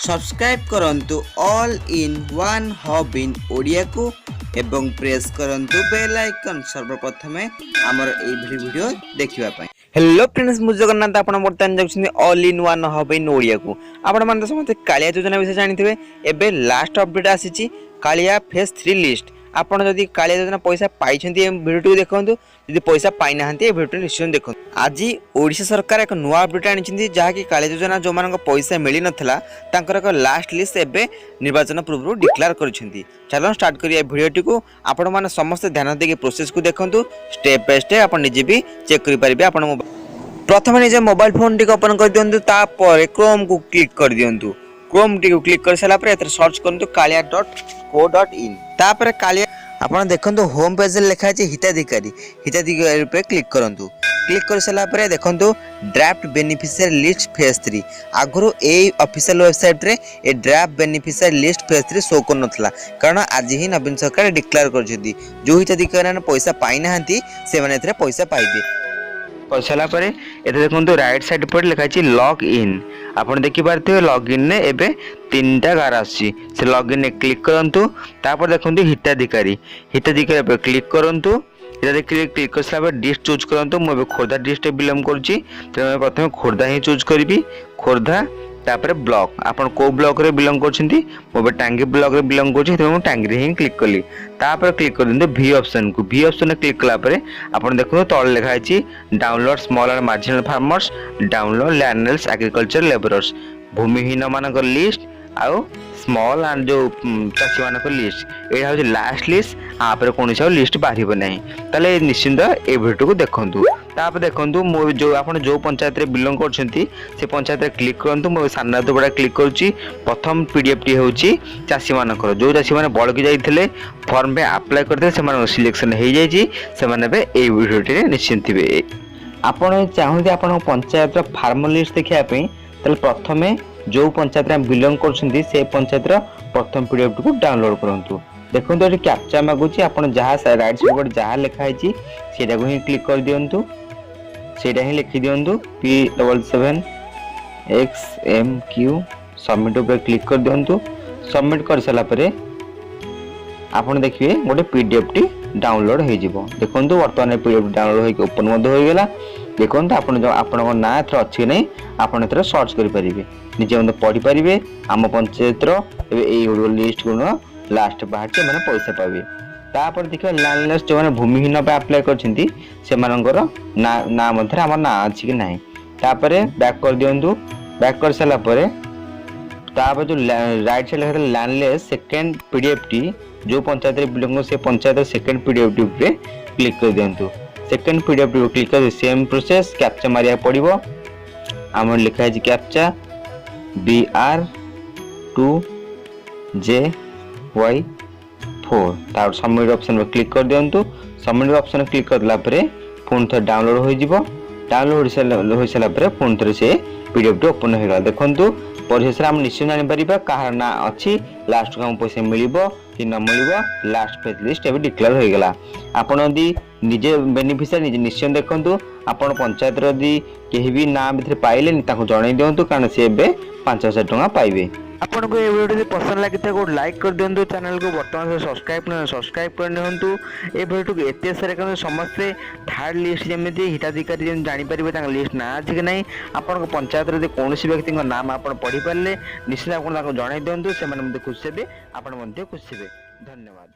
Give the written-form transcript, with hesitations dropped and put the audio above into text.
Subscribe करंतु all in one hub in Odia को एवं प्रेस करंतु बेल आइकन सर्वप्रथमे हमर ए वीडियो देखिबा पई। हेलो फ्रेंड्स, मु जगन्नाथ आपण बर्तमान जाउछिन all in one hub in Odia को। आपण माने समते कालिया योजना विषय जानिथिबे। एबे लास्ट अपडेट आसीची कालिया फेज 3 लिस्ट। आपण जदि कालिया योजना पैसा पाइछन्ती ए वीडियो देखंतु, जदि पैसा पाइ नाहंती ए वीडियो निश्चय देखंतु। आज ओडिशा सरकार एक नुवा अपडेट आनिछन्ती जहा कि कालिया योजना जो मानक पैसा मिली नथला तांकर एक लास्ट लिस्ट एबे निर्वाचन पूर्व डिक्लेयर करिसन्ती। चलो स्टार्ट करिया वीडियोटी को। आपण माने समस्त ध्यान देके प्रोसेस को देखंतु, स्टेप बाय स्टेप आपण निजे भी चेक करि परिबे। आपण प्रथम निजे मोबाइल फोन टी ओपन कर दियंतु, तापर क्रोम को क्लिक कर दियंतु। क्रोम टी को क्लिक कर साला पर एतर सर्च करंतु kalia.co.in। तापर कालिया आपण देखंतु होम पेज लिखा है हिताधिकारी पे क्लिक करंतु। क्लिक कर साला पर देखंतु ड्राफ्ट बेनिफिशियरी लिस्ट फेज 3। आगुरु ए ऑफिशियल वेबसाइट रे ए draft beneficiary list phase 3 show कर नथला, कारण आज ही नवीन सरकार डिक्लेयर करछथि जो हिताधिकारी ने पैसा पाइ नाहंती से माने एथरे पैसा पाइबे। करसाला परे एते देखंतु राइट साइड पर लिखा है लॉग इन। आपण देखि पारथिबे लॉग इन ने एबे तीनटा गार आसी से लॉग इन ने क्लिक करंतु। तापर देखंतु हिताधिकारी पे क्लिक करंतु। हिताधिकारी क्लिक करसला पर डिस्ट्रिक्ट चूज करंतु। मो खोर्धा डिस्ट्रिक्ट बिलोंग करछि, त प्रथम खोर्धा ही चूज करबी। खोर्धा तापर ब्लॉक आपण को ब्लॉक रे बिलोंग करछंती, मो टांगी ब्लॉक रे बिलोंग करछि, त टांगी रे ही क्लिक कली। तापर क्लिक कर दिंदे वी ऑप्शन को। वी ऑप्शन ने क्लिक कला परे आपण देखो तळ लिखा है download small and marginal farmers, download landless agriculture labourers, भूमिहीन मानकर लिस्ट आउ स्मॉल एंड जो चाषी मानकर लिस्ट। एटा हो लास्ट लिस्ट। आपरे कोनसा लिस्ट बाहिबो नाही, तले निश्चिंत ए वीडियो को देखंतु। तापर देखंतु मो जो आपण जो पंचायत रे बिलोंग करछंती से पंचायत रे क्लिक करंतु। मो सामना तो बडा क्लिक करूची। प्रथम पीडीएफ टी होची चाषी मानकर, जो चाषी माने बळकी जाइथिले फॉर्म पे अप्लाई करते से माने सिलेक्शन हे जाइची, से माने बे ए वीडियो टी निश्चिंत थिबे। आपण चाहूते आपण पंचायत रो फार्म लिस्ट देखिया पे, तले प्रथमे जो पंचायत रे बिलोंग करछंती से पंचायत रो प्रथम पीडीएफ को डाउनलोड करंतु। देखंतु एटी कैप्चा मागुची, आपण जहा राइट साइड पर जहा लिखा है सेटा को ही क्लिक कर दियंतु। सेटा ही लिखि दियंतु P77XMQ। सबमिट ऊपर क्लिक कर दियंतु। सबमिट कर साला परे आपण देखिए गोटे पीडीएफ टी डाउनलोड हो जिवो। देखंतु वर्तमान पीडीएफ डाउनलोड होके ओपन मध हो गेला। देखंतु आपण जो आपन ना एथर अछि नै, आपण एथर सर्च करि परिबे, निजे मते पढि परिबे। आम पंचायत रो एबे ए लिस्ट को लास्ट बाहर के माने पैसा पाबे। तापर देखियो लैंडलेस जो माने भूमिहीन पे अप्लाई करछंती से मानकर ना मधर हमर ना अछि कि नाही। तापर बैक कर दियंतु। बैक कर साला परे तापर जो राइट साइड लिखा लैंडलेस सेकंड पीडीएफ टी जो पंचायत रे बिलोंग से पंचायत सेकंड पीडीएफ टी पे क्लिक कर दियंतु। सेकंड पीडीएफ टी क्लिक कर सेम प्रोसेस कैप्चा मारिया पड़िबो। हमर लिखा है कैप्चा BR2JY4। तार सबमिट ऑप्शन पे क्लिक कर दियंतु। सबमिट ऑप्शन क्लिक करला परे फोन थ डाउनलोड हो जिवो। डाउनलोड हो साला परे फोन थ से पीडीएफ टी ओपन हो गेला। देखंतु परिशेष हम निश्चय जानि परिबा कहार ना अछि, लास्ट को हम पैसा मिलिबो कि न मिलिबो। लास्ट पेज लिस्ट एबे डिक्लेयर हो गेला। आपण यदि निजे बेनिफिशियरी निजे निश्चय देखंतु। आपण पंचायत रो यदि केही भी ना भितर पाइले नि ताको जणाई दियंतु, कारण से एबे 5000 टका पाइबे। आपन को ए वीडियो पसंद लागि त को लाइक कर दियंतु। चैनल को वर्तमान से सब्सक्राइब कर नियंतु। ए वीडियो को एते सारे कारण समस्त थर्ड लिस्ट जेमिति हिताधिकारी जेन जानि परिबे तांग लिस्ट ना अछि कि नै। आपन को पंचायत रे कोनोसी व्यक्ति को नाम आपन पढि पारले निश्चित आपन ताको जणाई दियंतु। से माने मते खुशी हेबे, आपन मते खुशी हेबे। धन्यवाद।